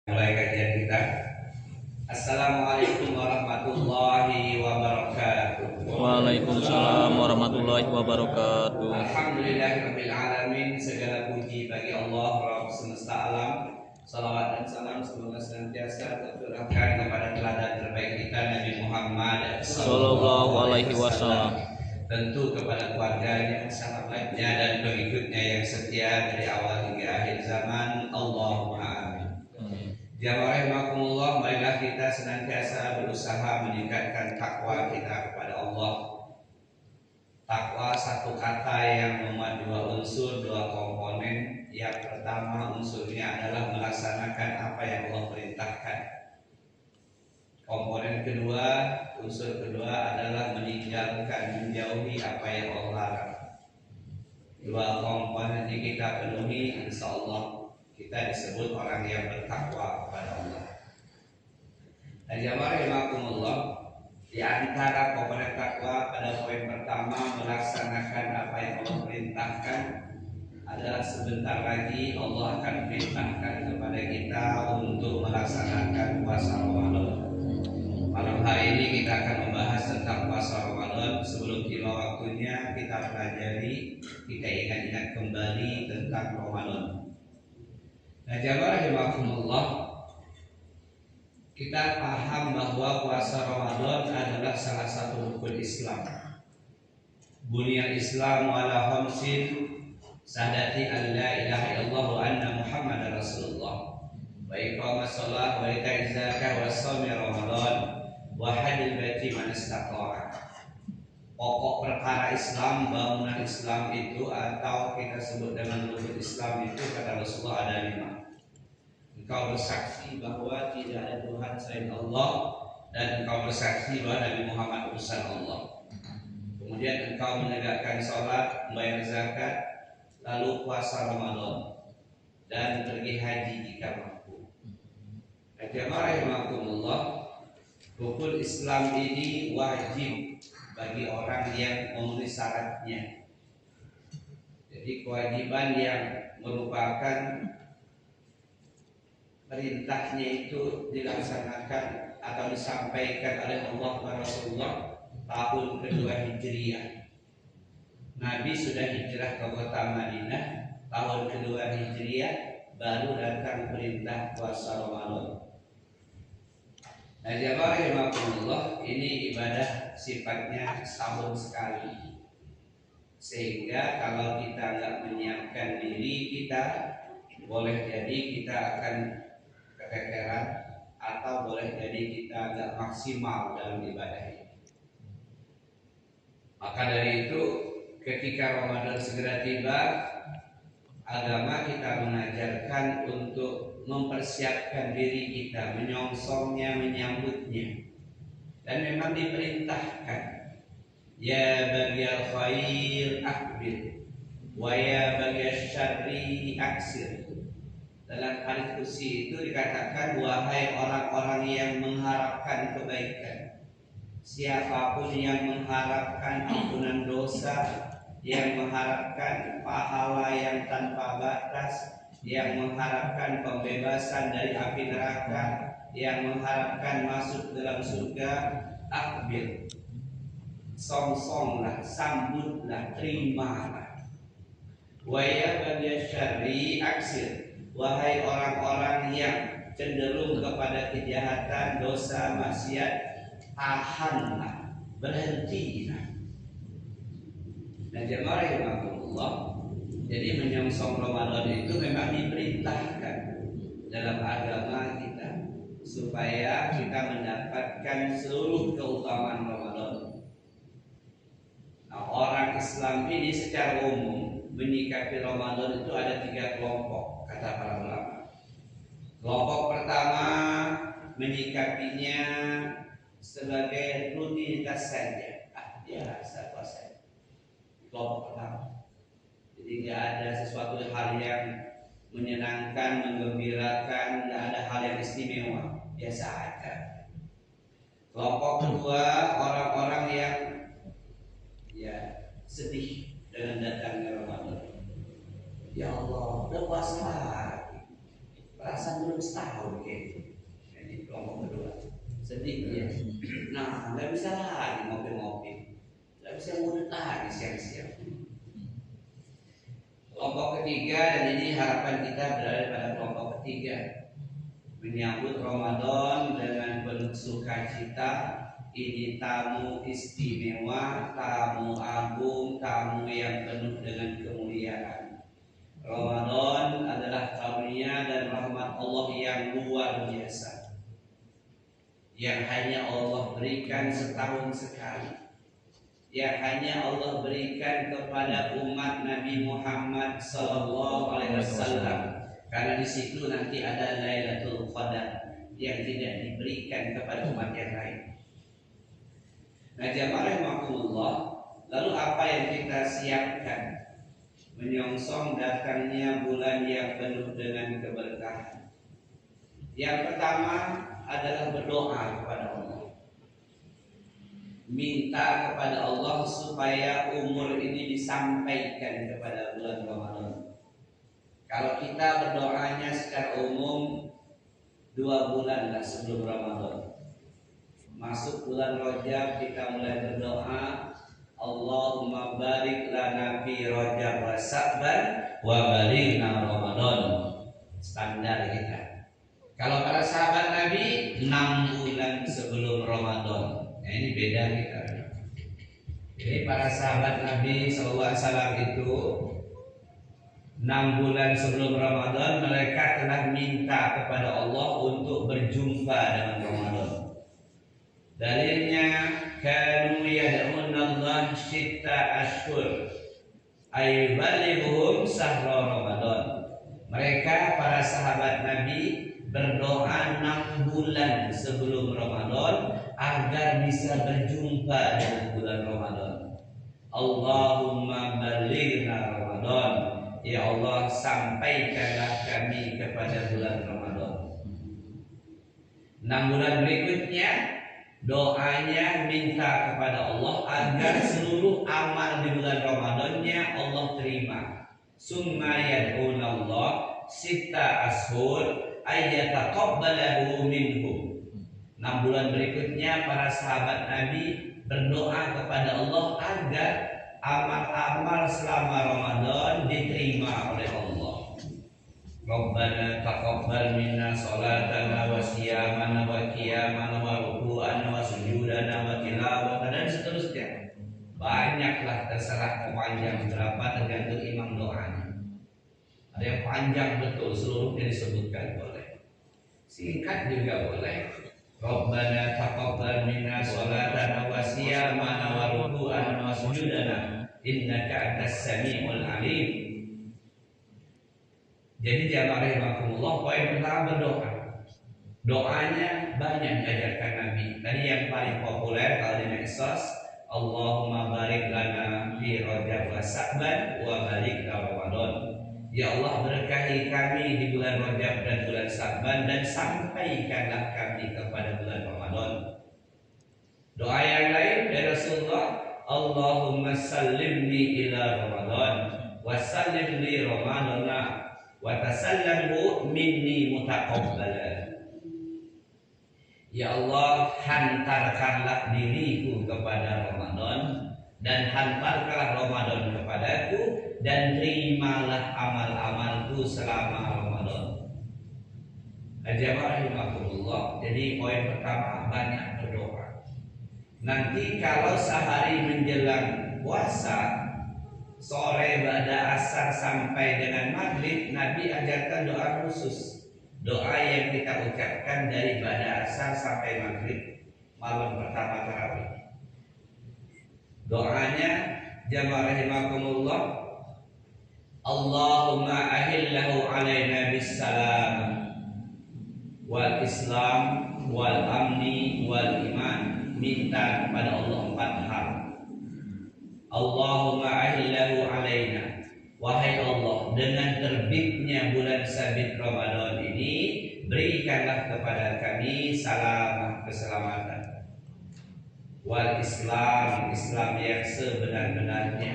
Mulai kajian kita. Assalamualaikum warahmatullahi wabarakatuh. Waalaikumsalam warahmatullahi wabarakatuh. Alhamdulillahirabbil alamin. Segala puji bagi Allah Rabb semesta alam. Salawat dan salam semoga senantiasa tercurahkan kepada teladan terbaik kita Nabi Muhammad Sallallahu alaihi wasallam. Tentu kepada keluarganya, sahabatnya dan pengikutnya yang setia dari awal hingga akhir zaman. Allahumma amin. Jamaah rahimakumullah, marilah kita senantiasa berusaha meningkatkan takwa kita kepada Allah. Takwa satu kata yang memuat dua unsur, dua komponen. Yang pertama unsurnya adalah melaksanakan apa yang Allah perintahkan. Komponen kedua, unsur kedua adalah meninggalkan, menjauhi apa yang Allah larang. Dua komponen ini kita penuhi, insya Allah kita disebut orang yang bertakwa kepada Allah. Dan jamaah rahimakumullah, di antara komponen takwa pada poin pertama melaksanakan apa yang Allah perintahkan adalah sebentar lagi Allah akan perintahkan kepada kita untuk melaksanakan puasa Ramadan. Malam hari ini kita akan membahas tentang puasa Ramadan. Sebelum tiba waktunya kita pelajari, kita ingat-ingat kembali tentang Ramadan. Nah, jamaah rahimakumullah, kita paham bahwa puasa Ramadan adalah salah satu rukun Islam. Buniyal Islam ala khamsin, syahadati an la ilaha illallah wa anna Muhammadar Rasulullah, wa iqamas shalah wa ita'iz zakah wa shaumi Ramadan wa hajjil baiti man istata'a. Pokok perkara Islam, bangunan Islam itu atau kita sebut dengan rukun Islam itu kata Rasulullah ada 5. Engkau bersaksi bahwa tidak ada Tuhan selain Allah, dan engkau bersaksi bahwa Nabi Muhammad utusan Allah. Kemudian engkau menegakkan sholat, membayar zakat, lalu puasa Ramadan, dan pergi haji jika mampu. Jamaah rahimakumullah, rukun Islam ini wajib bagi orang yang memenuhi syaratnya. Jadi kewajiban yang merupakan perintahnya itu dilaksanakan atau disampaikan oleh Allah kepada Rasulullah tahun kedua Hijriah. Nabi sudah hijrah ke kota Madinah tahun kedua Hijriah, baru datang perintah puasa Ramadan. Nah, jamaah rahimakumullah, ini ibadah sifatnya setahun sekali. Sehingga kalau kita nggak menyiapkan diri kita, boleh jadi kita akan kekekeran atau boleh jadi kita nggak maksimal dalam ibadah ini. Maka dari itu, ketika Ramadan segera tiba, agama kita mengajarkan untuk mempersiapkan diri kita, menyongsongnya, menyambutnya. Dan memang diperintahkan, ya baghiyal khair akbil, wa ya baghiyasy syarri aksir. Dalam hadits qudsi itu dikatakan, wahai orang-orang yang mengharapkan kebaikan, siapapun yang mengharapkan ampunan dosa, yang mengharapkan pahala yang tanpa batas, yang mengharapkan pembebasan dari api neraka, yang mengharapkan masuk dalam surga, akbil, songsonglah, sambutlah, terimalah. Wa ya baghiyasy syarri aksir, wahai orang-orang yang cenderung kepada kejahatan, dosa, maksiat, tahanlah, berhentilah. Nah, jamaah rahimakumullah, jadi menyongsong Ramadan itu memang diperintahkan dalam agama kita supaya kita mendapatkan seluruh keutamaan Ramadan. Nah, orang Islam ini secara umum menyikapi Ramadan itu ada 3 kelompok, kata para ulama. Kelompok pertama menyikapinya sebagai rutinitas saja, biasa puasa. Kelompok pertama, jadi nggak ada sesuatu hal yang menyenangkan, menggembirakan, nggak ada hal yang istimewa, biasa aja. Kelompok kedua, orang-orang yang sedih dengan datangnya Ramadan. Ya Allah, udah puasa lagi. perasaan belum setahun kayak jadi kelompok kedua sedih ya. Nah, nggak bisa lagi ngopi-ngopi, nggak bisa mulut lagi siang-siang. Kelompok ketiga, dan ini harapan kita berada pada kelompok ketiga, menyambut Ramadan dengan penuh sukacita. Ini tamu istimewa, tamu agung, tamu yang penuh dengan kemuliaan. Ramadan adalah karunia dan rahmat Allah yang luar biasa, yang hanya Allah berikan setahun sekali, yang hanya Allah berikan kepada umat Nabi Muhammad SAW. Karena di situ nanti ada Lailatul Qadar yang tidak diberikan kepada umat yang lain. Nah, jamaah rahimakumullah, lalu apa yang kita siapkan menyongsong datangnya bulan yang penuh dengan keberkahan? Yang pertama adalah berdoa kepada Allah. Minta kepada Allah supaya umur ini disampaikan kepada bulan Ramadan. Kalau kita berdoanya secara umum 2 bulan lah sebelum Ramadan. Masuk bulan Rajab kita mulai berdoa, Allahumma barik lana fi Rajab wa Sa'ban wa balighna Ramadan. Standar kita. Kalau para sahabat Nabi 6 bulan sebelum Ramadan. Nah, ini beda kita. Jadi para sahabat Nabi SAW itu 6 bulan sebelum Ramadan mereka telah minta kepada Allah untuk berjumpa dengan Ramadan. Dalilnya kanu yad'una Allah syitta ashhur ay balighuhum sahra Ramadan. Mereka para sahabat Nabi berdoa 6 bulan sebelum Ramadan agar bisa berjumpa dengan bulan Ramadan. Allahumma balighna Ramadan. Ya Allah, sampaikanlah kami kepada bulan Ramadan. 6 bulan berikutnya doanya minta kepada Allah agar seluruh amal di bulan Ramadannya Allah terima. Summa yad'una Allah sitta ashur ayyataqabbalahu minhum. 6 bulan berikutnya para sahabat Nabi berdoa kepada Allah agar amal-amal selama Ramadan diterima oleh Allah. Rabbana taqabbal minna salatana wa siyamana wa qiyamana wa ruku'ana wa sujudana wa tilawatana dan seterusnya. Banyaklah, terserah panjang berapa tergantung imam doanya. Ada yang panjang betul seluruhnya disebutkan boleh. Singkat juga boleh. Rabbana taqabbal minna salatana wa siyamana wa ruku'ana wa sujudana innaka antas samiul alim. Jadi jamaah rahimakumullah, poin pertama berdoa. Doanya banyak diajarkan Nabi. Tadi yang paling populer kalau di medsos, Allahumma barik lana fi Rajab wa Sa'ban wa barik Ramadan. Ya Allah, berkahi kami di bulan Rajab dan bulan Sa'ban dan sampaikanlah kami kepada bulan Ramadan. Doa yang lain dari Rasulullah, Allahumma sallimni ila Ramadan wa sallim li Ramadana wa tasallamhu minni mutaqabbalan. Ya Allah, hantarkanlah diriku kepada Ramadan dan hantarkanlah Ramadan kepadaku dan terimalah amal-amalku selama Ramadan. Jamaah rahimakumullah. Jadi poin pertama banyak berdoa. Nanti kalau sehari menjelang puasa, sore ba'da asar sampai dengan maghrib, Nabi ajarkan doa khusus. Doa yang kita ucapkan dari ba'da asar sampai maghrib, malam pertama tarawih. Doanya jamaah rahimakumullah, Allahumma ahillahu alaina bisalam wal islam wal amni wal iman. Minta kepada Allah 4 hal. Allahumma ahillahu alaina, wahai Allah, dengan terbitnya bulan sabit Ramadan ini berikanlah kepada kami salam, keselamatan. Wal Islam, Islam yang sebenar-benarnya.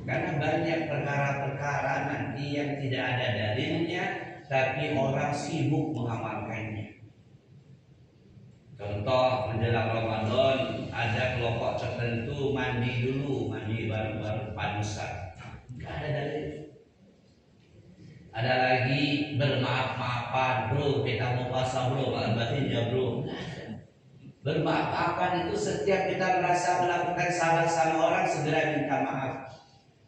Karena banyak perkara-perkara nanti yang tidak ada dalilnya tapi orang sibuk mengamalkannya. Contoh menjelang Ramadan ada kelompok tertentu mandi dulu, mandi baru-baru padusan. Gak ada dalil. Ada lagi bermaaf-maafan, bro, kita mau puasa bro, batin ya bro. Bermaaf-maafan itu setiap kita merasa melakukan salah sama orang segera minta maaf.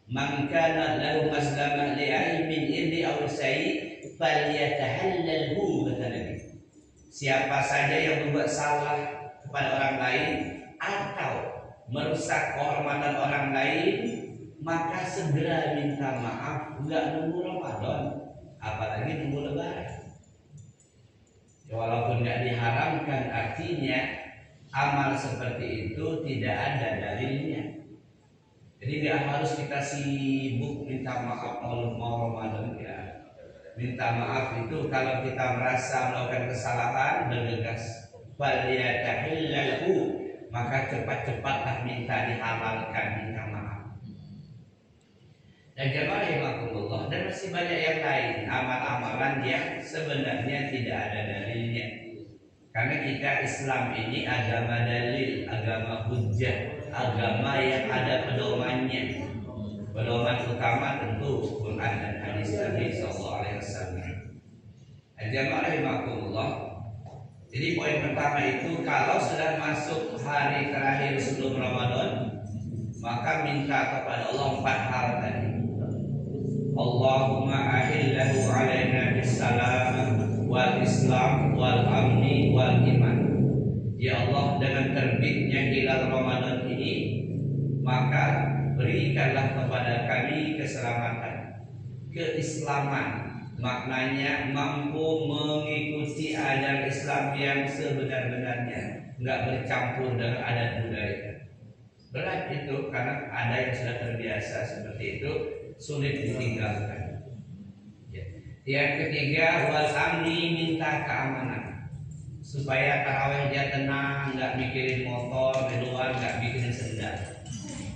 Man kana lahu maslamah li'ai min irdi aw sayi falyatahallalhu, kata Nabi. Siapa saja yang berbuat salah kepada orang lain atau merusak kehormatan orang lain, maka segera minta maaf, enggak nunggu Ramadan, apalagi nunggu Lebaran. Ya, walaupun enggak diharamkan, artinya amal seperti itu tidak ada dalilnya. Jadi enggak harus kita sibuk minta maaf mau Ramadan ya. Minta maaf itu kalau kita merasa melakukan kesalahan bergegas, falyatahillahu, maka cepat-cepatlah minta dihalalkan, minta maaf. Dan jemaah rahimakumullah, dan masih banyak yang lain amal-amalan yang sebenarnya tidak ada dalilnya. Karena kita Islam ini agama dalil, agama hujjah, agama yang ada pedomannya. Pedoman utama tentu Quran dan hadis Nabi sallallahu alaihi wasallam. Jemaah rahimakumullah. Jadi poin pertama itu, kalau sudah masuk hari terakhir sebelum Ramadan, maka minta kepada Allah 4 hal tadi. Allahumma ahillahu alaina bisalam wal islam wal amni wal iman. Ya Allah, dengan terbitnya hilal Ramadan ini, maka berikanlah kepada kami keselamatan, keislaman, maknanya mampu mengikuti ajaran Islam yang sebenar-benarnya, enggak bercampur dengan adat budaya. Berat itu karena ada yang sudah terbiasa seperti itu, sulit ditinggalkan. Yang ketiga, wal amni, minta keamanan, supaya tarawih dia tenang, enggak mikirin motor di luar, enggak mikirin sendal.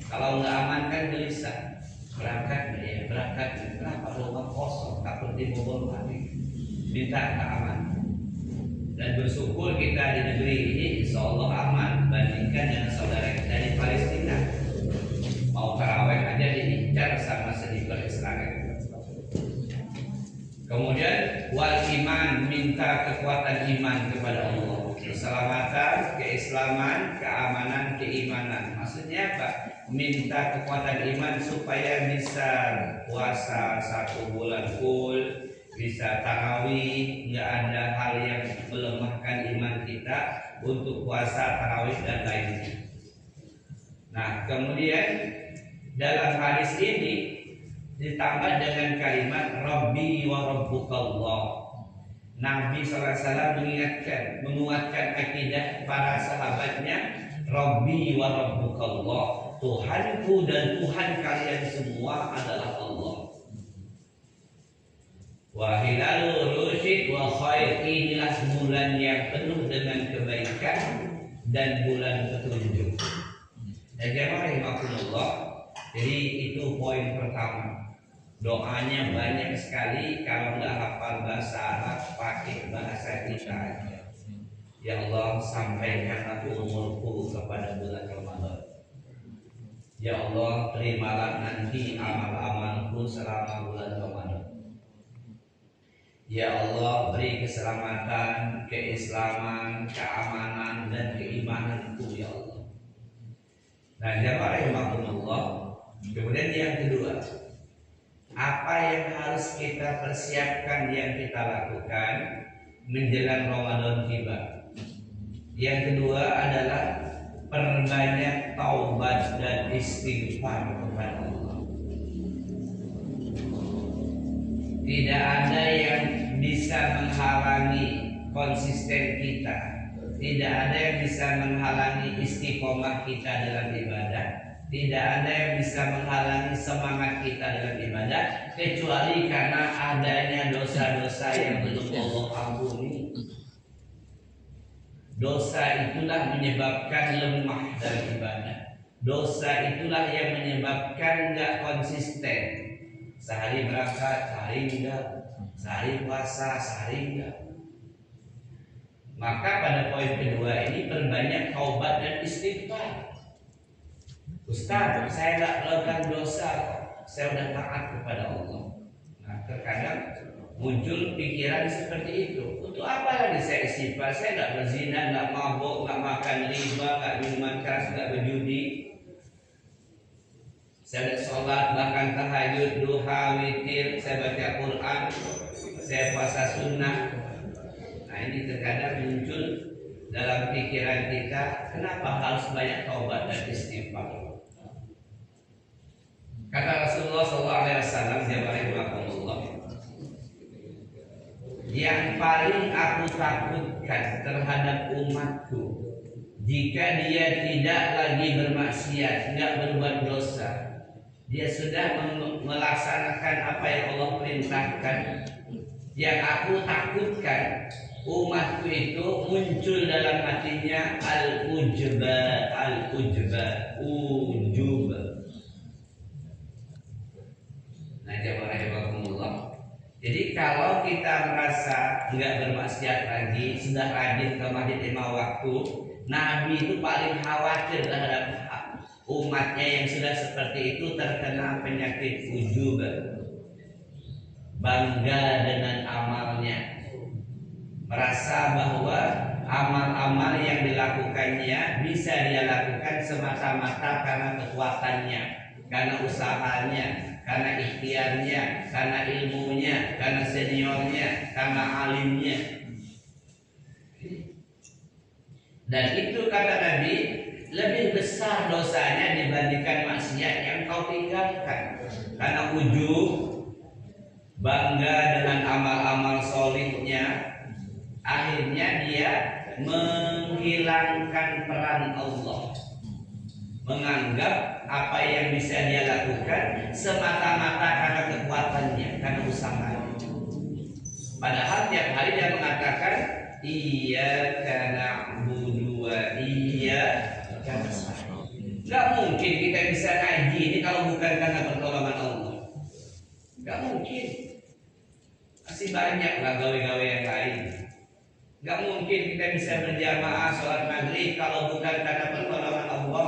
Kalau nggak aman kan gelisah, berangkat kenapa rumah kosong, takut dibobol lagi. Minta keamanan. Dan bersyukur kita di negeri ini insya Allah aman, bandingkan dengan saudara kita di Palestina. Mau tarawih aja diincar sama sniper Israel. Kemudian wal iman, minta kekuatan iman kepada Allah, keselamatan, keislaman, keamanan, keimanan. Maksudnya apa? Minta kekuatan iman supaya bisa puasa 1 bulan full, bisa tarawih, nggak ada hal yang melemahkan iman kita untuk puasa, tarawih dan lainnya. Nah, kemudian dalam hadis ini ditambah dengan kalimat Rabbi wa Rabbukallah. Nabi SAW menguatkan akidah para sahabatnya, Rabbi wa Rabbukallah, Tuhanku dan Tuhan kalian semua adalah Allah. Wa hilalul rusyid wa khair, inilah bulan yang penuh dengan kebaikan dan bulan petunjuk. Dan jemaah rahimakumullah, jadi itu poin pertama. Doanya banyak sekali, kalau nggak hafal bahasa Arab pakai bahasa kita aja. Ya Allah, sampaikan aku umurku kepada bulan Ramadan. Ya Allah, terimalah nanti amal-amalku selama bulan Ramadan. Ya Allah, beri keselamatan, keislaman, keamanan dan keimananku ya Allah. Nah, jemaah rahimakumullah. Kemudian yang kedua, apa yang harus kita persiapkan, yang kita lakukan menjelang Ramadan tiba? Yang kedua adalah perbanyak taubat dan istighfar kepada Allah. Tidak ada yang bisa menghalangi konsisten kita, tidak ada yang bisa menghalangi istiqomah kita dalam ibadah, tidak ada yang bisa menghalangi semangat kita dalam ibadah, kecuali karena adanya dosa-dosa yang belum Allah ampuni. Dosa itulah menyebabkan lemah dalam ibadah. Dosa itulah yang menyebabkan nggak konsisten. Sehari berangkat, sehari enggak. sehari puasa, sehari enggak. Maka pada poin kedua ini perbanyak taubat dan istighfar. Ustaz, saya enggak melakukan dosa kok, saya udah taat kepada Allah. Nah, terkadang muncul pikiran seperti itu. Untuk apa lagi saya istighfar? Saya enggak berzina, enggak mabuk, enggak makan riba, enggak minuman keras, enggak berjudi. Saya udah sholat, bahkan tahajud, duha, witir, saya baca Quran, saya puasa sunnah. Nah, ini terkadang muncul dalam pikiran kita, kenapa harus banyak taubat dan istighfar? Kata Rasulullah SAW, yang paling aku takutkan terhadap umatku, jika dia tidak lagi bermaksiat, tidak berbuat dosa, dia sudah melaksanakan apa yang Allah perintahkan. Yang aku takutkan, umatku itu muncul dalam hatinya ujub. Nah, jawabannya. Jadi kalau kita merasa nggak bermaksiat lagi, sudah rajin ke masjid 5 waktu, Nabi itu paling khawatir terhadap umatnya yang sudah seperti itu terkena penyakit ujub, bangga dengan amalnya, merasa bahwa amal-amal yang dilakukannya bisa dia lakukan semata-mata karena kekuatannya, karena usahanya, karena ikhtiarnya, karena ilmunya, karena seniornya, karena alimnya. Dan itu kata Nabi, lebih besar dosanya dibandingkan maksiat yang kau tinggalkan. Karena ujub, bangga dengan amal-amal solihnya, akhirnya dia menghilangkan peran Allah, menganggap apa yang bisa dia lakukan semata-mata karena kekuatannya, karena usahanya. Padahal tiap hari dia mengatakan iyyaka na'budu wa iyyaka nasta'in. Gak mungkin kita bisa ngaji ini kalau bukan karena pertolongan Allah. Gak mungkin. Masih banyak lah gawe-gawe yang lain. Gak mungkin kita bisa berjamaah sholat maghrib kalau bukan karena pertolongan Allah.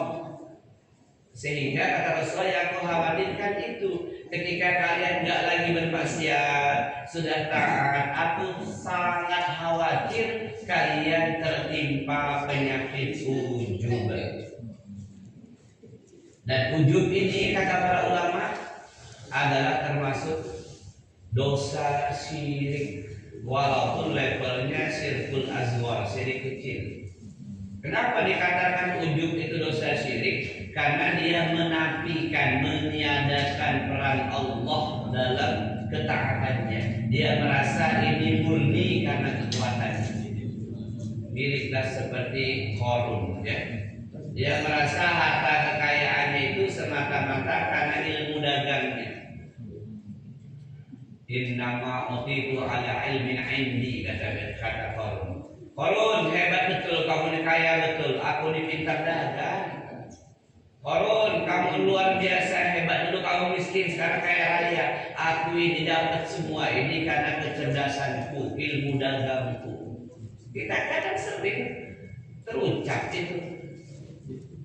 Sehingga kata Rasulullah yang kau khawatirkan itu, ketika kalian gak lagi bermaksiat, sudah taat, aku sangat khawatir kalian tertimpa penyakit ujub. Dan ujub ini kata para ulama adalah termasuk dosa syirik, walaupun levelnya syirkul azwar, syirik kecil. Kenapa dikatakan ujub itu dosa syirik? Karena dia menafikan, meniadakan peran Allah dalam ketaatannya. Dia merasa ini murni karena kekuatannya. Miriplah seperti Qarun, ya. Dia merasa harta kekayaannya itu semata-mata karena ilmu dagangnya. Innama utitu ala ilmin indi, kata Qarun. Qarun, hebat betul, kamu ini kaya betul, aku ini pintar dagang. Qarun, kamu luar biasa, hebat, dulu kamu miskin, sekarang kaya raya. Aku ini dapat semua ini karena kecerdasanku, ilmu dagangku. Kita kadang sering terucap itu.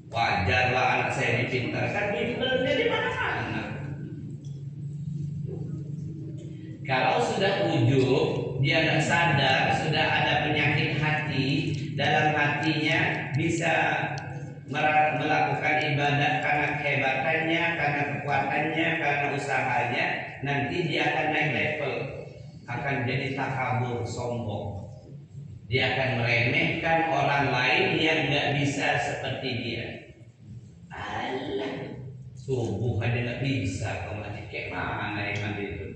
Wajarlah anak saya dipintarkan, pintarnya di mana-mana. Kalau sudah ujub, dia tidak sadar, sudah ada penyakit hati, dalam hatinya bisa melakukan ibadah karena kehebatannya, karena kekuatannya, karena usahanya, nanti dia akan naik level, akan jadi takabur, sombong. Dia akan meremehkan orang lain yang nggak bisa seperti dia. Alah, subuh aja nggak bisa, kau mati kayak mana yang mandi itu?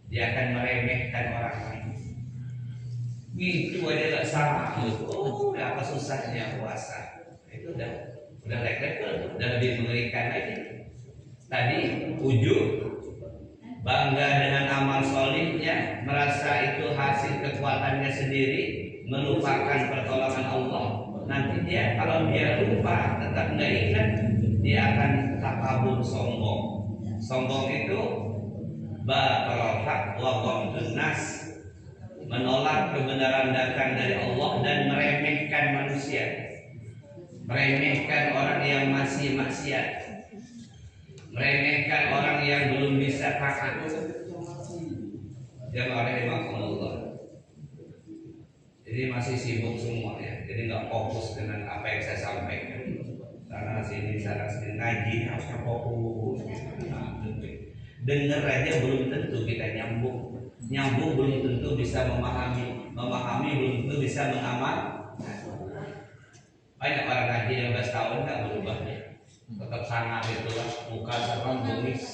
Dia akan meremehkan orang lain. Gitu aja nggak sama. Oh, apa susahnya puasa? Itu udah level, udah lebih mengerikan lagi. Tadi ujub, bangga dengan amal solihnya, merasa itu hasil kekuatannya sendiri, melupakan pertolongan Allah. Nanti dia kalau dia lupa, tetap nggak ingat, dia akan takabur, sombong. Sombong itu batal haq wa ghamdun nas, menolak kebenaran datang dari Allah dan meremehkan manusia, meremehkan orang yang masih maksiat, meremehkan orang yang belum bisa taat. Jamaah rahimakumullah. Jadi masih sibuk semua ya, jadi nggak fokus dengan apa yang saya sampaikan. Sana sini ngaji harusnya fokus. Dengar aja belum tentu kita nyambung belum tentu bisa memahami belum tentu bisa mengamal. Banyak orang ngaji 15 tahun nggak berubah ya, tetap sangat itulah, muka serem bengis,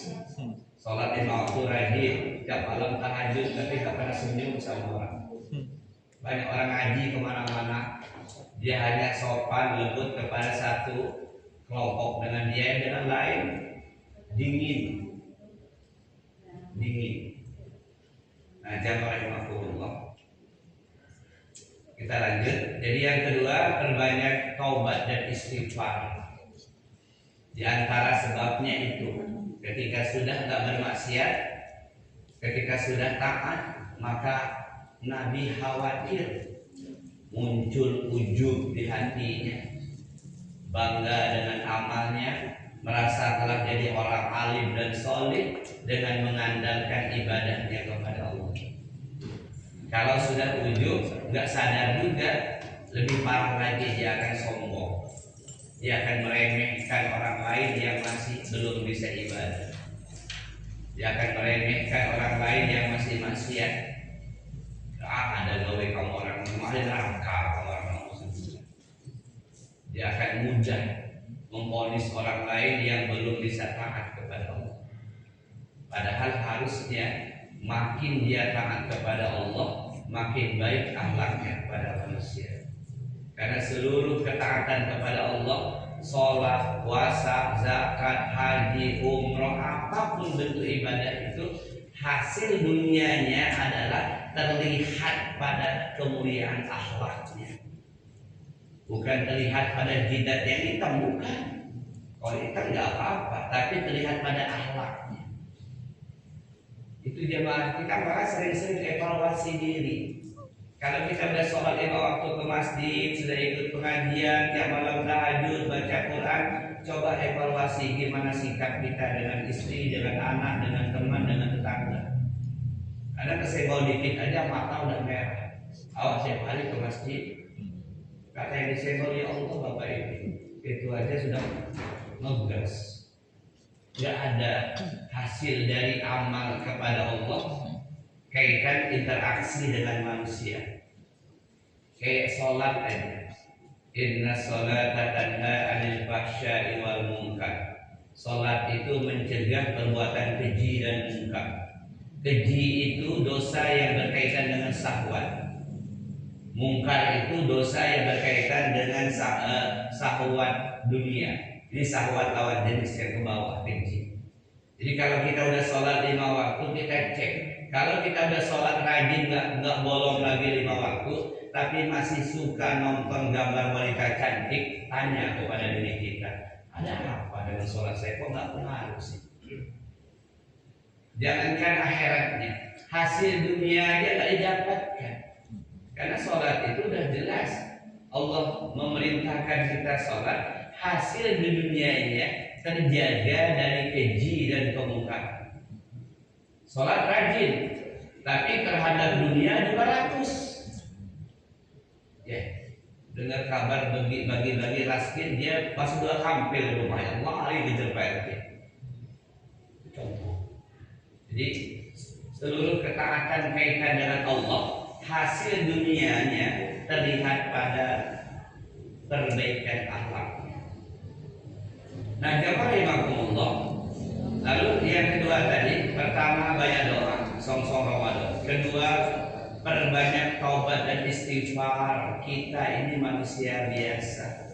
sholat 5 waktu rajin, tiap malam tahajud tapi nggak pernah senyum sama orang. Banyak orang ngaji kemana-mana, dia hanya sopan lembut kepada satu kelompok, dengan dia dengan lain dingin. Nah, jamaah rahimakumullah. Kita lanjut. Jadi yang kedua, perbanyak taubat dan istighfar. Di antara sebabnya itu, ketika sudah tidak bermaksiat, ketika sudah taat, maka Nabi khawatir muncul ujub di hatinya, bangga dengan amalnya, merasa telah jadi orang alim dan solid dengan mengandalkan ibadahnya kepada Allah. Kalau sudah ujub, nggak sadar juga, lebih parah lagi dia akan sombong, dia akan meremehkan orang lain yang masih belum bisa ibadah, dia akan meremehkan orang lain yang masih maksiat. Ada gawe kamu orang ada neraka orang muslim. Dia akan mudah memvonis orang lain yang belum bisa taat kepada Allah. Padahal harusnya makin dia taat kepada Allah, makin baik akhlaknya kepada manusia. Karena seluruh ketaatan kepada Allah, sholat, puasa, zakat, haji, umroh, apapun bentuk ibadah itu, hasil dunianya adalah terlihat pada kemuliaan akhlaknya, bukan terlihat pada jidat yang hitam, bukan. Kalau hitam nggak apa-apa, tapi terlihat pada akhlaknya. Itu jemaah kita maka sering-sering evaluasi diri. Kalau kita sudah sholat 5 waktu ke masjid, sudah ikut pengajian, tiap malam tahajud, baca Quran, coba evaluasi gimana sikap kita dengan istri, dengan anak, dengan teman, dengan tetangga. Ada kesenggol dikit aja mata udah merah. Awas tiap hari ke masjid, kata yang disenggol, ya Allah Bapak ini, itu aja sudah ngegas. Gak ada hasil dari amal kepada Allah, kaitan interaksi dengan manusia. Kayak sholat aja, inna sholata tanha 'anil fahsya'i wal munkar. Sholat itu mencegah perbuatan keji dan munkar. Keji itu dosa yang berkaitan dengan syahwat. Mungkar itu dosa yang berkaitan dengan syahwat dunia. Ini syahwat lawan jenis yang ke bawah, keji. Jadi kalau kita udah sholat 5 waktu, kita cek. Kalau kita udah sholat rajin, nggak bolong lagi 5 waktu, tapi masih suka nonton gambar wanita cantik, tanya kepada diri kita, ada apa dengan sholat saya kok nggak pengaruh sih? Jangankan akhiratnya, hasil dunia aja nggak didapatkan. Karena sholat itu udah jelas, Allah memerintahkan kita sholat, hasil di dunianya terjaga dari keji dan kemungkaran. Sholat rajin, tapi terhadap dunia 200. Ya, dengar kabar bagi-bagi raskin, dia pas udah hampir rumahnya lari kejar PRT. Contoh. Jadi seluruh ketaatan kaitan dengan Allah, hasil dunianya terlihat pada perbaikan akhlaknya. Nah, jamaah rahimakumullah. Lalu yang kedua tadi, pertama banyak doa, song-song Ramadan. Kedua, perbanyak taubat dan istighfar. Kita ini manusia biasa.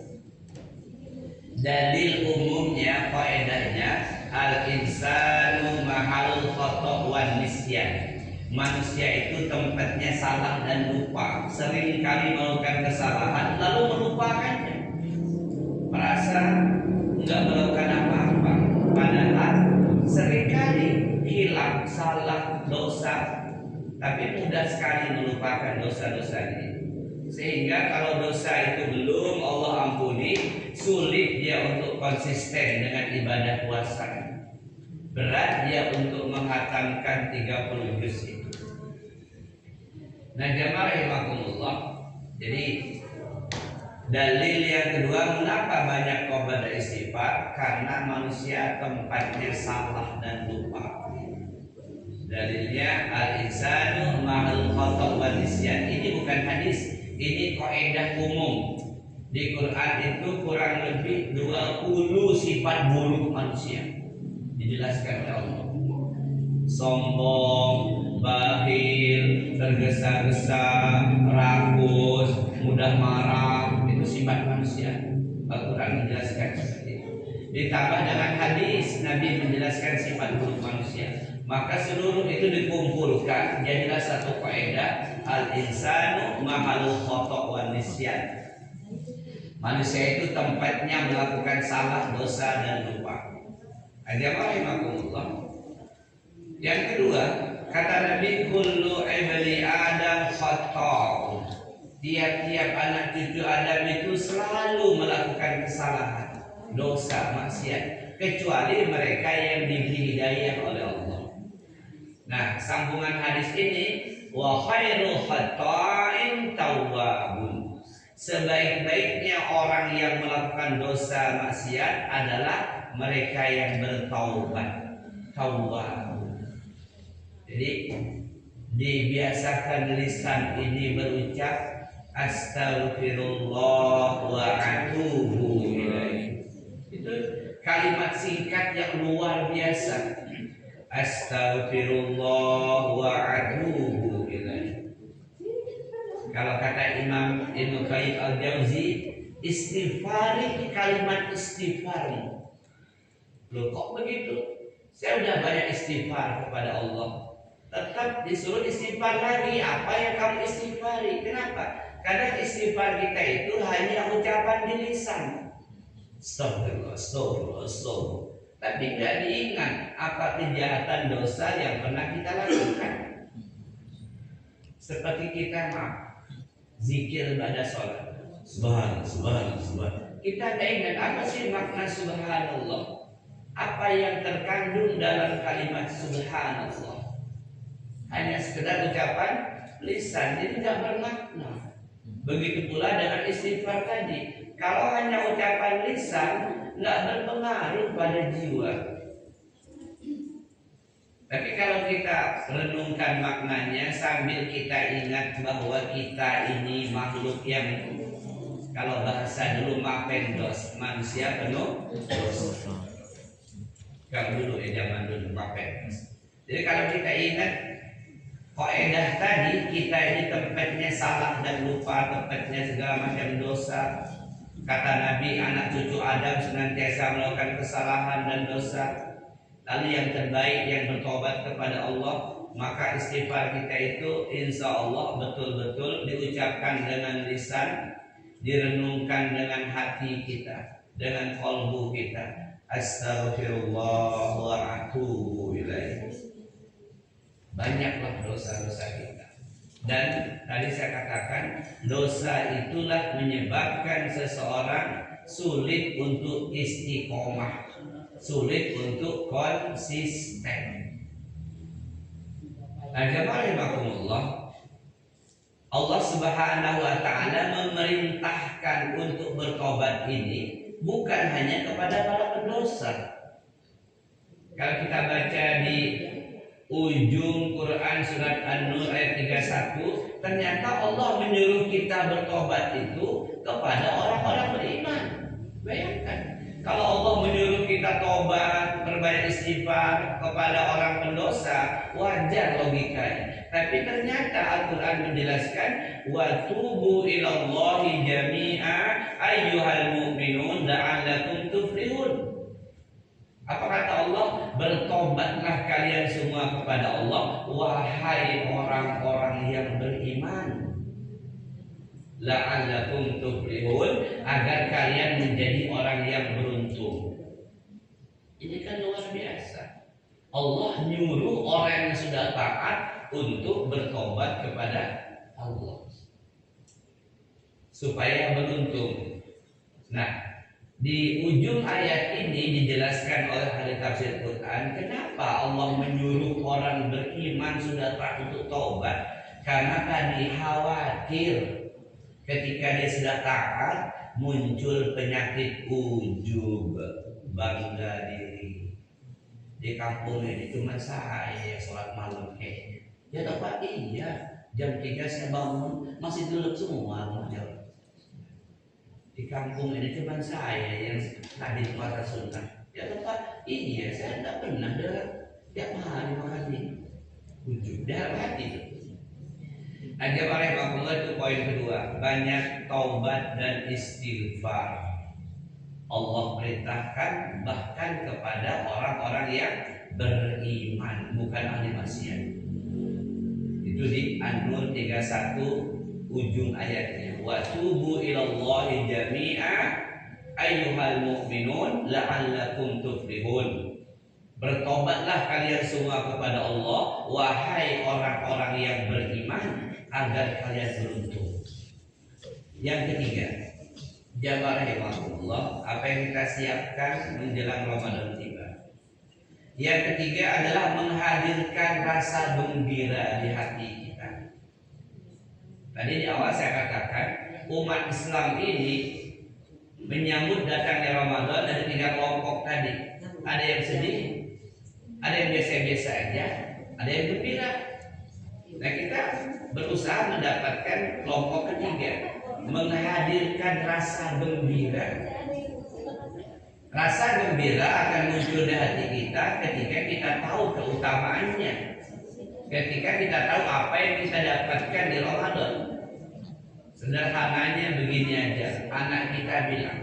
Dalil umumnya, kaidahnya, al-insanu mahalul khata' wan nisyan. Manusia itu tempatnya salah dan lupa. Sering kali melakukan kesalahan lalu melupakannya, merasa enggak melakukan apa-apa, padahal seringkali hilang, salah, mudah sekali melupakan dosa-dosanya. Sehingga kalau dosa itu belum Allah ampuni, sulit dia untuk konsisten dengan ibadah puasa. Berat dia untuk menghatamkan 30 juz itu. Nah, jamaah rahimakumullah. Jadi dalil yang kedua, mengapa banyak tobat dan istighfar? Karena manusia tempatnya salah dan lupa. Dalilnya al-insanu ma'al khata' wa nisyan. Ini bukan hadis, ini kaidah umum. Di Quran itu kurang lebih 20 sifat buruk manusia dijelaskan oleh Allah. Sombong, bakhil, tergesa-gesa, rakus, mudah marah, itu sifat manusia. Al-Quran menjelaskan seperti itu. Ditambah dengan hadis Nabi menjelaskan sifat buruk manusia. Maka seluruh itu dikumpulkan, jadilah satu kaidah, al-insanu mahalul khata' wan nisyan. Manusia itu tempatnya melakukan salah, dosa dan lupa. Ajamahimakumullah. Yang kedua, kata Nabi, kullu ibli Adam khata'. Tiap-tiap anak cucu Adam itu selalu melakukan kesalahan, dosa, maksiat, kecuali mereka yang diberi hidayah oleh Allah. Nah, sambungan hadis ini, wa khairul khata'in tawwabun. Sebaik-baiknya orang yang melakukan dosa maksiat adalah mereka yang bertaubat. Tawwabun. Jadi dibiasakan lisan ini berucap astaghfirullah wa atubu ilaih. Itu kalimat singkat yang luar biasa. Astaghfirullah wa atubu ilaih. Kalau kata Imam Ibnu Qayyim Al-Jauzi, istighfari kalimat istighfari. Loh kok begitu? Saya udah banyak istighfar kepada Allah, tetap disuruh istighfar lagi. Apa yang kamu istighfari? Kenapa? Karena istighfar kita itu hanya ucapan di lisan. Astagfirullah, astagfirullah, astagfirullah. Tapi tidak diingat apa kejahatan dosa yang pernah kita lakukan. Seperti kita zikir pada sholat, subhanallah, subhanallah, subhanallah. Kita tidak ingat apa sih makna subhanallah. Apa yang terkandung dalam kalimat subhanallah? Hanya sekedar ucapan lisan, jadi tidak bermakna. Begitu pula dengan istighfar tadi. Kalau hanya ucapan lisan, nggak berpengaruh pada jiwa. Tapi kalau kita renungkan maknanya sambil kita ingat bahwa kita ini makhluk yang, kalau bahasa dulu mapendos, manusia penuh dosa. Kalau dulu zaman dulu mapendos. Jadi kalau kita ingat kaidah tadi, kita ini tempatnya salah dan lupa, tempatnya segala macam dosa. Kata Nabi, anak cucu Adam senantiasa melakukan kesalahan dan dosa. Lalu yang terbaik yang bertobat kepada Allah, maka istighfar kita itu insya Allah betul-betul diucapkan dengan lisan, direnungkan dengan hati kita, dengan qalbu kita. Astaghfirullah wa atubu ilaih. Banyaklah dosa-dosa kita. Dan tadi saya katakan, dosa itulah menyebabkan seseorang sulit untuk istiqomah, sulit untuk konsisten. Nah, jemaah rahimakumullah, Allah Subhanahu wa taala memerintahkan untuk bertobat ini bukan hanya kepada para pendosa. Kalau kita baca di ujung Quran surat An-Nur ayat 31, ternyata Allah menyuruh kita bertobat itu kepada orang-orang beriman. Bayangkan, kalau Allah menyuruh kita tobat, berbanyak istighfar kepada orang pendosa, wajar logikanya. Tapi ternyata Al-Quran menjelaskan, wa tubu ilallahi jami'a ayyuhal mu'minun la'allakum tuflihun. Apa kata Allah? Bertobatlah kalian semua kepada Allah, wahai orang-orang yang beriman, la'allakum tuflihun, agar kalian menjadi orang yang beruntung. Ini kan luar biasa. Allah nyuruh orang yang sudah taat untuk bertobat kepada Allah supaya beruntung. Nah, di ujung ayat ini dijelaskan oleh ahli tafsir Quran kenapa Allah menyuruh orang beriman sudah taat untuk taubat. Karena tadi khawatir ketika dia sudah taat muncul penyakit ujub, bangga diri. Di kampung ini cuma saya yang sholat malam kayaknya. Ya dapat iya, jam 3 saya bangun masih gelap semua rumahnya. Di kampung ini cuma saya yang tadi di pasar sunnah. Ya dapat iya, saya tidak pernah tiap hari makan ini. Ujub dalam hati itu. Nah, jamaah itu poin kedua, banyak taubat dan istighfar. Allah perintahkan bahkan kepada orang-orang yang beriman, bukan ahli maksiat. Itu di An-Nur 31 ujung ayatnya. Wa tubu ilallahi jami'a ayyuhal mu'minun la'allakum tuflihun. Bertobatlah kalian semua kepada Allah, wahai orang-orang yang beriman, agar kalian beruntung. Yang ketiga, jamaah rahimahullah, apa yang kita siapkan menjelang Ramadan tiba. Yang ketiga adalah menghadirkan rasa gembira di hati kita. Tadi di awal saya katakan umat Islam ini menyambut datangnya Ramadan ada 3 kelompok tadi. Ada yang sedih, ada yang biasa-biasa aja, ada yang gembira. Nah, kita berusaha mendapatkan kelompok ketiga, menghadirkan rasa gembira. Rasa gembira akan muncul di hati kita ketika kita tahu keutamaannya, ketika kita tahu apa yang kita dapatkan di Ramadan. Sederhananya begini aja, anak kita bilang,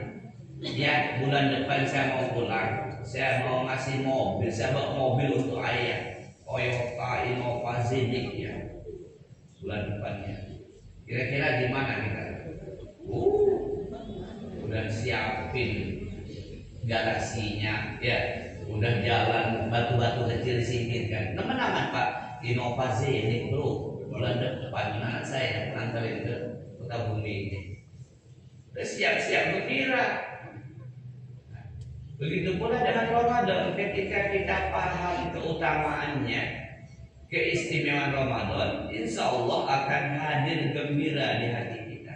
ya bulan depan saya mau pulang, saya mau ngasih mobil, saya bawa mobil untuk ayah, Toyota Innova Zenith ya, bulan depannya. Kira-kira gimana kita? Udah siapin garasinya, ya, udah jalan batu-batu kecil disingkirkan. Teman-teman Pak, Innova Zenith bro, bulan depan anak saya antarin ke kota bumi ini. Udah siap-siap gembira. Begitu pula dengan Ramadan, ketika kita paham keutamaannya, keistimewaan Ramadan, insya Allah akan hadir gembira di hati kita.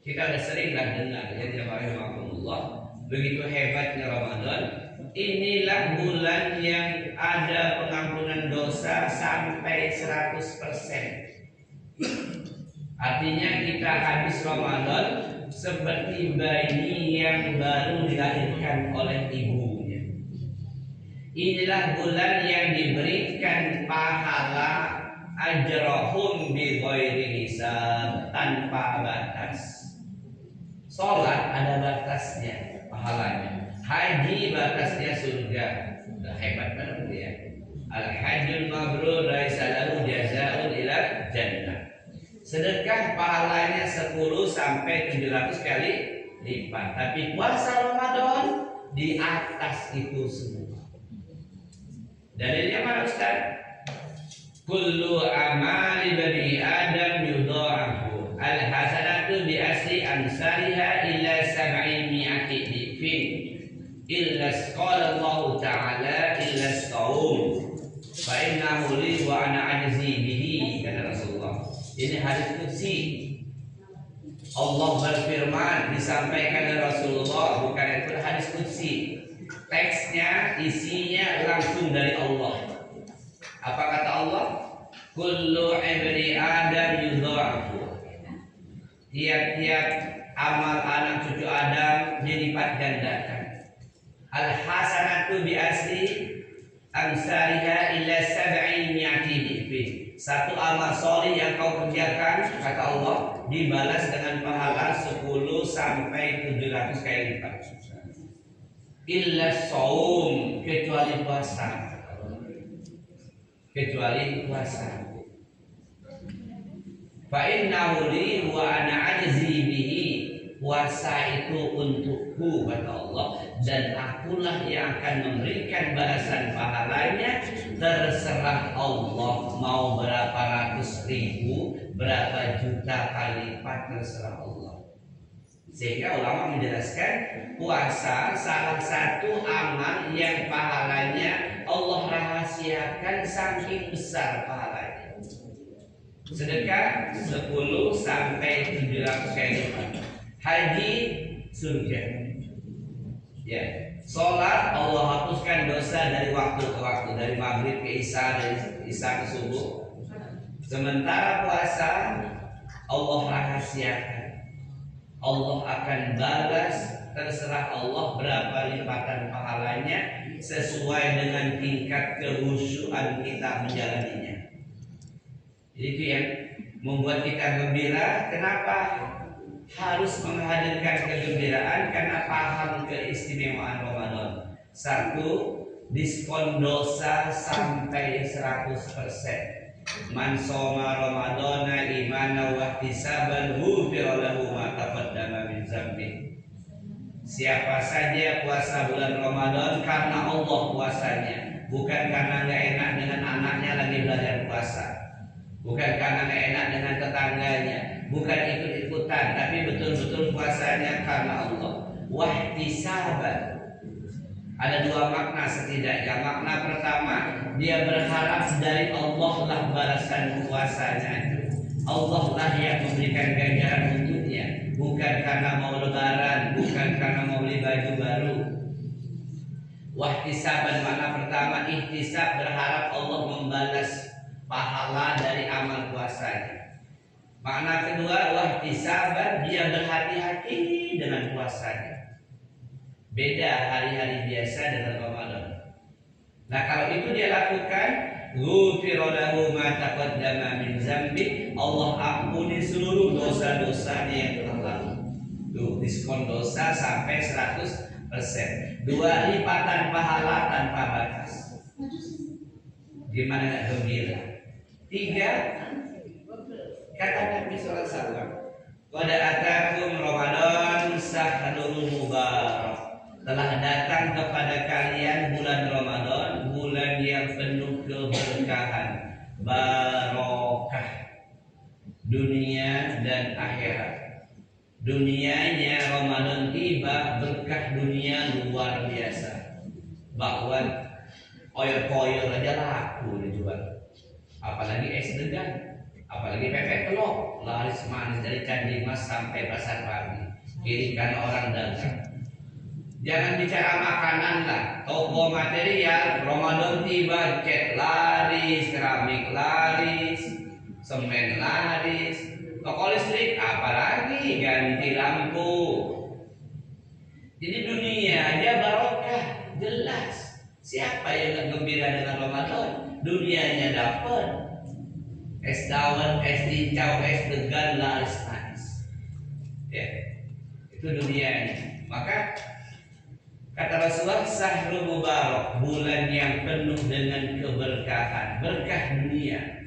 Kita sudah seringlah dengar ya jamaah, begitu hebatnya Ramadan. Inilah bulan yang ada pengampunan dosa sampai 100%. Artinya kita habis Ramadan seperti bayi yang baru dilahirkan oleh ibunya. Inilah bulan yang diberikan pahala ajrahum bi ghairi hisab, tanpa batas. Salat ada batasnya pahalanya. Haji batasnya surga. Udah hebat banget ya. Al-hajjul mabrur laisa lahu jazaa'un ila jannah. Sedekah pahalanya 10 sampai 700 kali lipat. Tapi puasa Ramadan di atas itu semua. Dalilnya mana Ustaz? Kullu amali bani Adam yudha'afu al-hasanatu bi asli amsalha illa 700 dhifin illa qala Allah ta'ala illa as-shaum fa innahu li wa ana ajzi bihi, kata Rasulullah. Ini hadis qudsi. Allah berfirman, disampaikan oleh Rasulullah, bukan itu hadis qudsi. Teksnya, isinya langsung dari Allah. Apa kata Allah? Kullu ibni Adam yudha'afu. Tiap-tiap amal anak cucu Adam dilipat gandakan. Al-hasanatu bi asli amsalha illa 700 dhifin. Satu amal soleh yang kau kerjakan, kata Allah, dibalas dengan pahala 10 sampai 700 kali lipat. Illa shaum, kecuali puasa. Kecuali puasa. Fa innahu li wa ana ajzi bihi. puasa itu untukku kata Allah, dan akulah yang akan memberikan balasan pahalanya. Terserah Allah mau berapa ratus ribu, berapa juta kali lipat, terserah Allah. Sehingga ulama menjelaskan puasa salah satu amal yang pahalanya Allah rahasiakan saking besar pahalanya. Sedekah 10 sampai 700 kali lipat. Haji surga. Ya, sholat Allah hapuskan dosa dari waktu ke waktu, dari maghrib ke isya, dari isya ke subuh. Sementara puasa Allah rahasiakan, Allah akan balas, terserah Allah berapa lipatan pahalanya sesuai dengan tingkat kehusyuan kita menjalaninya. Itu yang membuat kita gembira. Kenapa harus menghadirkan kegembiraan? Karena paham keistimewaan Ramadan. 1. Diskon dosa sampai 100%. Man shoma Ramadana imanan wa ihtisaban ghufira lahu ma taqaddama min dzambi. Siapa saja puasa bulan Ramadan karena Allah puasanya, bukan karena nggak enak dengan anaknya lagi belajar puasa, bukan karena nggak enak dengan tetangganya, bukan ikut-ikutan, tapi betul-betul puasanya karena Allah. Wahtisaban. Ada 2 makna setidaknya. Makna pertama, dia berharap dari Allah lah balasan puasanya itu. Allah lah yang memberikan ganjaran untuknya, bukan karena mau lebaran, bukan karena mau beli baju baru. Wahtisaban, makna pertama, ihtisab, berharap Allah membalas pahala dari amal puasanya. Makna kedua, wahtisaban, dia berhati-hati dengan puasanya. Beda hari-hari biasa dengan Ramadan. Nah, kalau itu dia lakukan, ghufira lahu ma taqaddama min dzambi, Allah ampuni seluruh dosa-dosanya yang telah lalu. Tuh, diskon dosa sampai 100%. 2 lipatan pahala tanpa batas. Gimana enggak gembira? 3, kata Nabi sallallahu alaihi wasallam, qad atakum Ramadan sahrul mubarak. Telah datang kepada kalian bulan Ramadan, bulan yang penuh keberkahan, barokah dunia dan akhirat. Dunianya Ramadan tiba, berkah dunia luar biasa. Bakwan koyor-koyor aja laku dijual. Apalagi es degan, apalagi pepes telur, laris manis dari Candi Mas sampai Pasar Pagi. Kiri kanan orang dagang. Jangan bicara makanan lah, toko material. Ramadan tiba, cat laris, keramik laris, semen laris, toko listrik apalagi ganti lampu. Jadi dunia aja barokah, jelas. Siapa yang gak gembira dengan Ramadan? Dunianya dapat. Es dawet, es cincau, es degan, laris manis. Ya, itu dunianya. Maka kata Rasulullah, sahrul mubarak, bulan yang penuh dengan keberkahan, berkah dunia.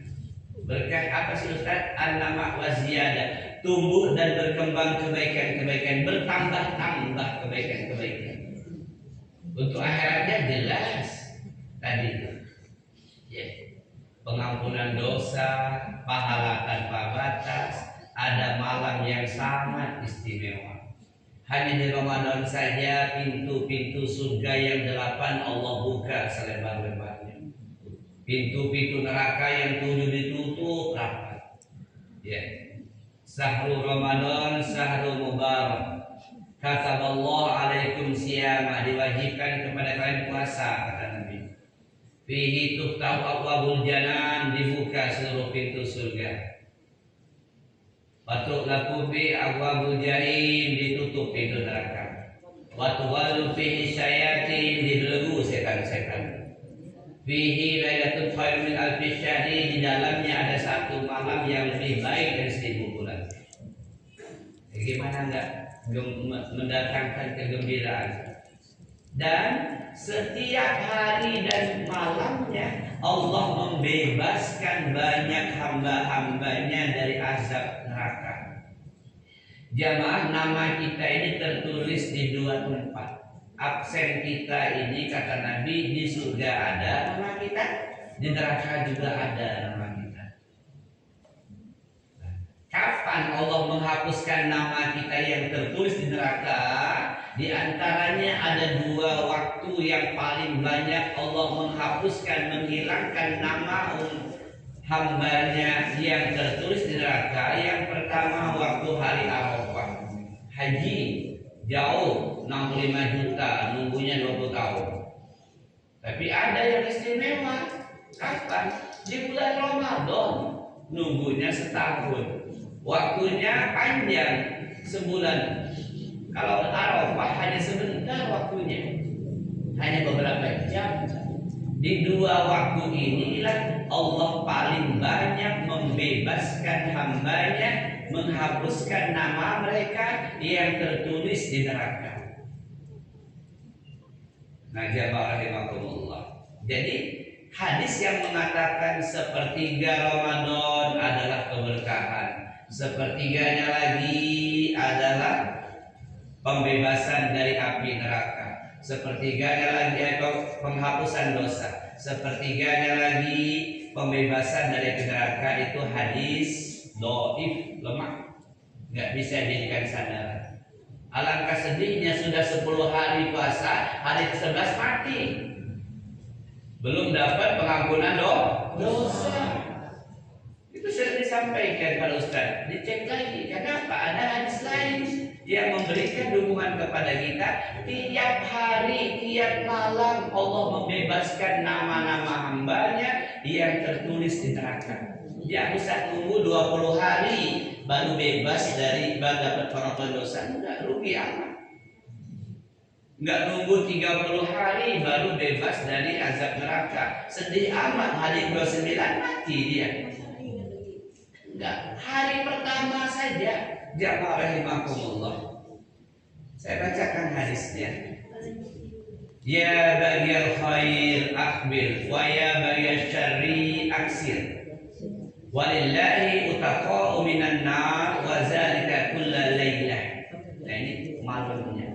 Berkah apa sih Ustaz? An-nama wa ziyadah, tumbuh dan berkembang kebaikan-kebaikan, bertambah-tambah kebaikan-kebaikan. Untuk akhiratnya jelas tadi itu. Ya. Pengampunan dosa, pahala tanpa batas, ada malam yang sangat istimewa. Hanya di Ramadan saja pintu-pintu surga yang 8 Allah buka selebar-lebarnya. Pintu-pintu neraka yang 7 ditutup rapat. Ya. Sahrul Ramadan, sahrul mubarak. Kataballahu alaikum siyama, diwajibkan kepada kalian puasa, kata Nabi. Fihi tuftahu abwabul janan, dibuka seluruh pintu surga. Watuk laku fi abwabul jahim, ditutup pintu neraka. Watuwalu fihi syayatin, dibelenggu setan-setan. Fihi lailatul khair min alfi syahri, di dalamnya ada 1 malam yang lebih baik dari 1000 bulan. Bagaimana enggak mendatangkan kegembiraan? Dan setiap hari dan malamnya Allah membebaskan banyak hamba-hambanya dari azab neraka. Jamaah, nama kita ini tertulis di dua tempat. Absen kita ini kata Nabi, di surga ada nama kita, di neraka juga ada nama kita. Kapan Allah menghapuskan nama kita yang tertulis di neraka? Di antaranya ada dua waktu yang paling banyak Allah menghapuskan, menghilangkan nama hambanya yang tertulis di neraka. Yang pertama waktu hari Arafah, haji jauh 65 juta, nunggunya 20 tahun. Tapi ada yang istimewa, kapan? Di bulan Ramadan, nunggunya setahun. Waktunya panjang, sebulan. Kalau Arafah hanya sebentar waktunya, hanya beberapa jam. Di dua waktu inilah Allah paling banyak membebaskan hambanya, menghapuskan nama mereka yang tertulis di neraka. Nah, jamaah rahimakumullah. Jadi hadis yang mengatakan sepertiga Ramadan adalah keberkahan, sepertiganya lagi adalah pembebasan dari api neraka, sepertiganya lagi penghapusan dosa, sepertiganya lagi pembebasan dari neraka. Itu hadis dhaif, lemah, nggak bisa dijadikan sandaran. Alangkah sedihnya sudah 10 hari puasa, hari ke-11 mati, belum dapat pengampunan dosa. Itu sudah disampaikan pada Ustaz, dicek lagi. Kenapa? Ada hadis lain yang memberikan dukungan kepada kita. Tiap hari, tiap malam Allah membebaskan nama-nama hambanya yang tertulis di neraka. Dia bisa tunggu 20 hari baru bebas dari dapat pengampunan dosa. Enggak, rugi amat. Enggak nunggu 30 hari baru bebas dari azab neraka. Sedih amat, hari 29 mati dia. Enggak, hari pertama saja. Jamaah rahimakumullah. Saya bacakan hadisnya. Ya baghiyal khair akbil wa ya baghiyal syarri aksir. Walillahi utaqa'u minan nar wa zalika kulla lailah. Nah, ini malamnya.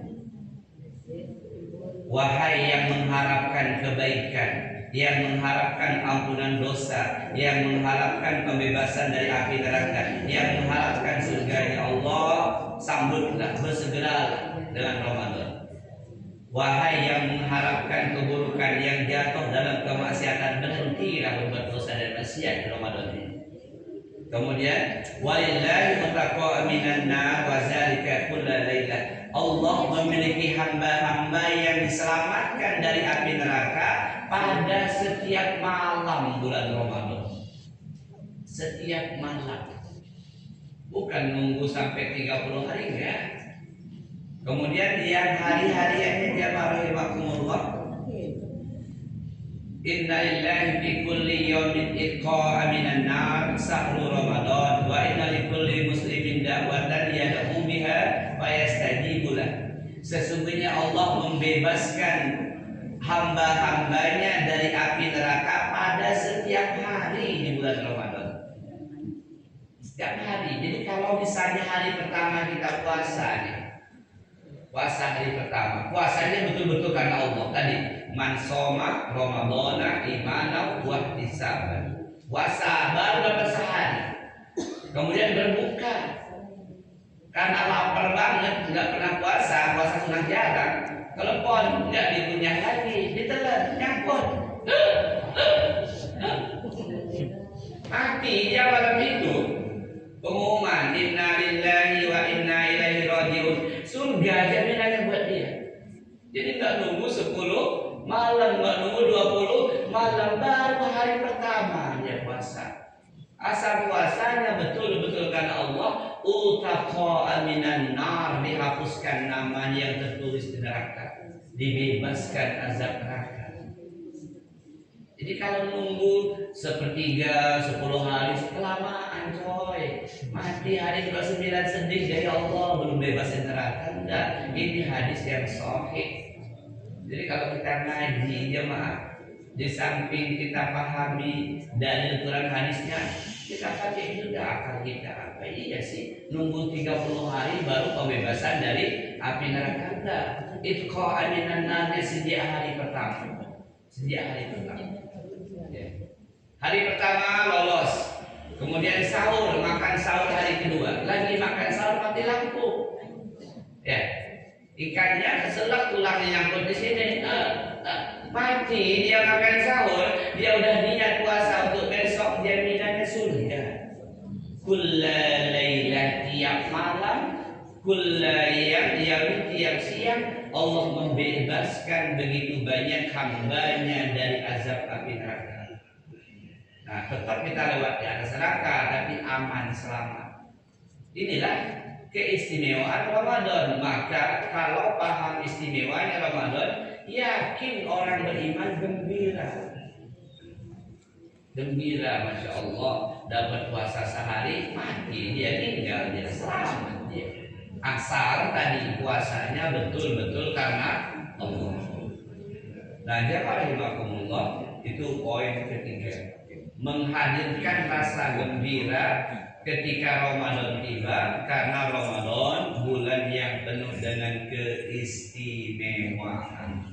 Wahai yang mengharapkan kebaikan, yang mengharapkan ampunan dosa, yang mengharapkan pembebasan dari api neraka, yang mengharapkan surga Allah, sambutlah, bersegeralah dengan Ramadan. Wahai yang mengharapkan keburukan, yang jatuh dalam kemaksiatan, berhentilah berbuat dosa dan maksiat di Ramadan ini. Kemudian walillahi mutaqaa minan nar wa zalika kulla lailah. Allah memiliki hamba-hamba yang diselamatkan dari api neraka pada setiap malam bulan Ramadan. Setiap malam. Bukan nunggu sampai 30 hari, enggak. Kemudian yang hari-hariannya jamaah rahimakumullah. Inna lillahi fi kulli yawmin itqa'a minan nar sahru Ramadan wa inna likulli muslimin da'watan yad'u biha wa yastajibu lah. Sesungguhnya Allah membebaskan hamba-hambanya dari api neraka pada setiap hari di bulan Ramadan. Setiap hari. Jadi kalau misalnya hari pertama kita puasa nih, puasa hari pertama, puasanya betul-betul karena Allah tadi. Man soma Ramadana imana wa ihtisaban. Puasa baru dapat sehari. Kemudian berbuka. Karena lapar banget, nggak pernah puasa sunnah jarang. Telepon nggak dikunyah lagi, ditelan, nyampur. Mati dia malam itu. Pengumuman inna lillahi wa inna ilaihi rajiun. Surga jaminannya buat dia. Jadi nggak nunggu 10 malam, nggak nunggu 20 malam, baru hari pertama dia puasa. Asal puasanya betul-betul karena Allah, utaqa'a minan nar, dihapuskan namanya yang tertulis di neraka, dibebaskan azab neraka. Jadi kalau nunggu sepertiga, 10 hari, kelamaan coy. Mati hari 29 sedih dari Allah, belum bebas dari neraka. Enggak, ini hadis yang sahih. Jadi kalau kita ngaji jemaah, di samping kita pahami dalil Quran hadisnya, Kita pakai juga akal kita. Apa iya sih? Nunggu 30 hari baru pembebasan dari api neraka. Enggak. Itqa aminan nari sejak hari pertama. Sejak hari pertama. Ya. Hari pertama lolos. Kemudian sahur, makan sahur hari kedua. Lagi makan sahur mati lampu. Ya. Ikannya keselak, tulangnya nyangkut di sini. Mati dia makan sahur, dia udah niat puasa untuk besok, jaminannya surga. Kulla lailah, tiap malam, kulla yaum, tiap siang Allah membebaskan begitu banyak hambanya dari azab api neraka. Nah, tetap kita lewat di atas neraka tapi aman, selamat. Inilah keistimewaan Ramadan. Maka kalau paham istimewanya Ramadan, yakin orang beriman gembira. Gembira, Masya Allah, dapat puasa sehari, mati dia tinggal, dia selamat dia. Asal tadi puasanya betul-betul karena Allah. Nah, jamaah rahimakumullah, itu poin ketiga. Menghadirkan rasa gembira ketika Ramadan tiba, karena Ramadan bulan yang penuh dengan keistimewaan.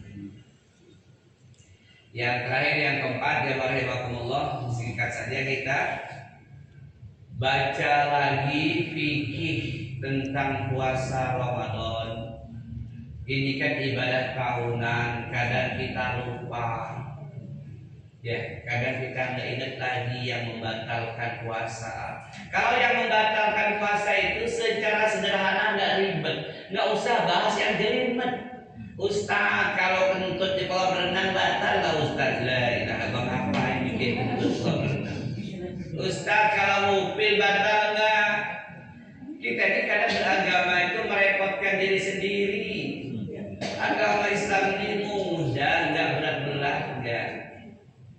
Yang terakhir, yang keempat, ya rahimakumullah, singkat saja kita baca lagi fikih tentang puasa Ramadan. Ini kan ibadah tahunan, kadang kita lupa. Ya, kadang kita nggak ingat lagi yang membatalkan puasa. Kalau yang membatalkan puasa itu secara sederhana, nggak ribet, nggak usah bahas yang jelimet. Ustaz, kalau kentut di kolam renang batal nggak Ustaz? Lah, ilaha illallah, ngapain bikin kentut kolam renang? Ustaz, kalau mupil batal nggak? Kita ini kadang beragama itu merepotkan diri sendiri. Agama Islam ini mudah, nggak berat-berat.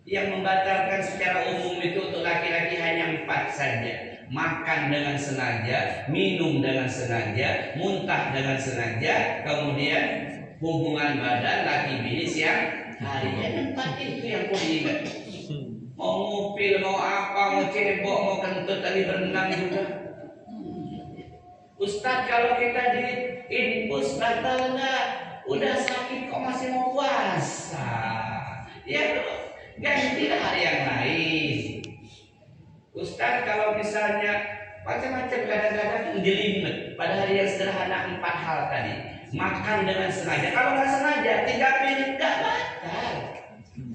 Yang membatalkan secara umum itu untuk laki-laki hanya 4 saja. Makan dengan sengaja, minum dengan sengaja, muntah dengan sengaja, kemudian hubungan badan laki bini siang hari. Yang 4 itu yang perlu diingat. Mau ngupil, mau apa, mau cebok, mau kentut, tadi berenang juga. Ustaz, kalau kita di infus batal nggak? Udah sakit kok masih mau puasa? Ya, gantilah hari yang lain. Ustaz, kalau misalnya macam-macam, kadang-kadang jelimet pada hari yang sederhana 4 hal tadi. Makan dengan sengaja. Kalau nggak sengaja 3 menit nggak batal.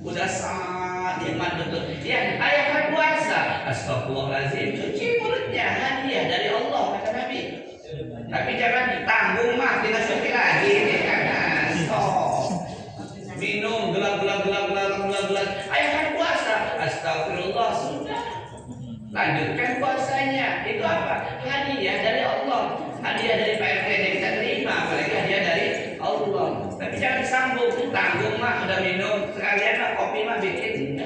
Udah sangat nikmat betul. Ya, ayat puasa. Astagfirullahaladzim, cuci mulutnya, hadiah dari Allah kata Nabi. Tapi jangan tanggung mah, kita cuci lagi. Jangan stop. Minum gelap. Ayat puasa. Astagfirullah, sudah. Lanjutkan puasanya. Itu apa? Hadiah dari Allah. Hadiah dari Pak RT yang kita terima, apalagi hadiah dari Allah. Tapi jangan disambung, tanggung mah udah minum sekalian lah, kopi mah bikin.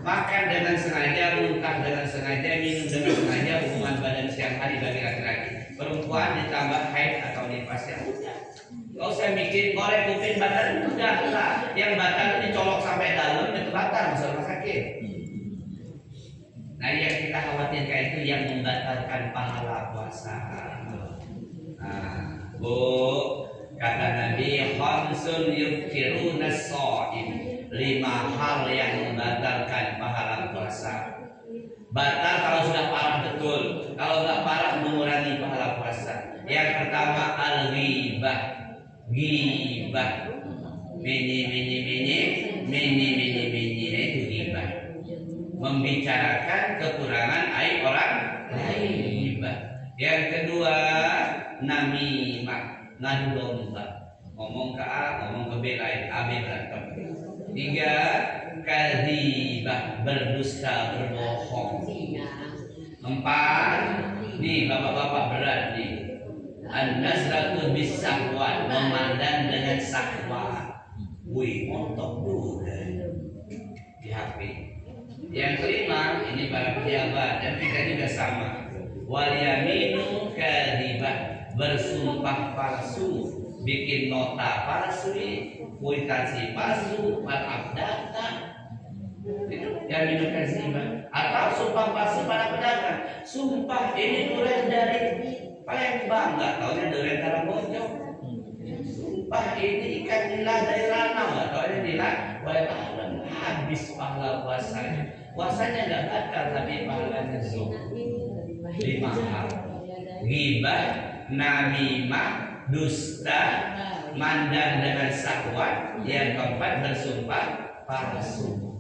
Makan dengan sengaja, muntah dengan sengaja, minum dengan sengaja, hubungan badan siang hari bagi laki-laki. Perempuan ditambah haid atau nifas, ya udah. Gak usah bikin korek kuping batal, udah lah. Yang batal itu dicolok sampai dalam itu batal, bisa rumah sakit. Nah, yang kita khawatirkan itu yang membatalkan pahala puasa. Nah, Bu, kata Nabi, khamsun yuftiruna shaim, 5 hal yang membatalkan pahala puasa. Batal kalau sudah parah betul, kalau nggak parah mengurangi pahala puasa. Yang pertama al-ghibah, ghibah, mini, itu ghibah. Membicarakan kekurangan aib orang lain. Yang kedua namimah, ngadu domba, ngomong ke A, ngomong ke B lain, A B berantem. 3 kadzibah, berdusta, berbohong. 4 nih bapak-bapak berat nih, an-nazratu bis-sahwat, memandang dengan syahwat. Wih, montok dulu di HP. Yang kelima, ini para pejabat dan kita juga sama. Wal yaminu kadzibah, bersumpah palsu, bikin nota palsu, kuitansi palsu, maaf data. Itu yaminu kadzibah. tahu sumpah palsu para pedagang. Sumpah ini durian dari Palembang, nggak taunya durian Karangbojo. Sumpah ini ikan nila dari Ranau, nggak taunya nila Palembang. Habis pahala puasanya. Puasanya nggak batal tapi pahalanya zuhur. 5 hal. Ghibah, namimah, dusta, mandang dengan syahwat. Yang keempat bersumpah palsu.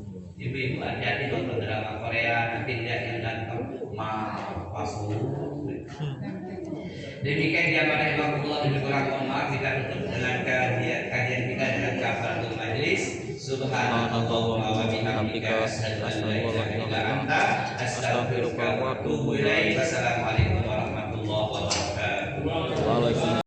Ibu-ibu hati-hati nonton drama Korea, nanti lihat yang ganteng palsu. Demikian dia pada Allah lebih kurang, mohon maaf kita tutup dengan kajian kita dengan kafaratul majlis. Subhanallah wa bihamdika asyhadu an la ilaha illa anta astaghfiruka wa atubu ilaik. Wassalamualaikum warahmatullahi wabarakatuh.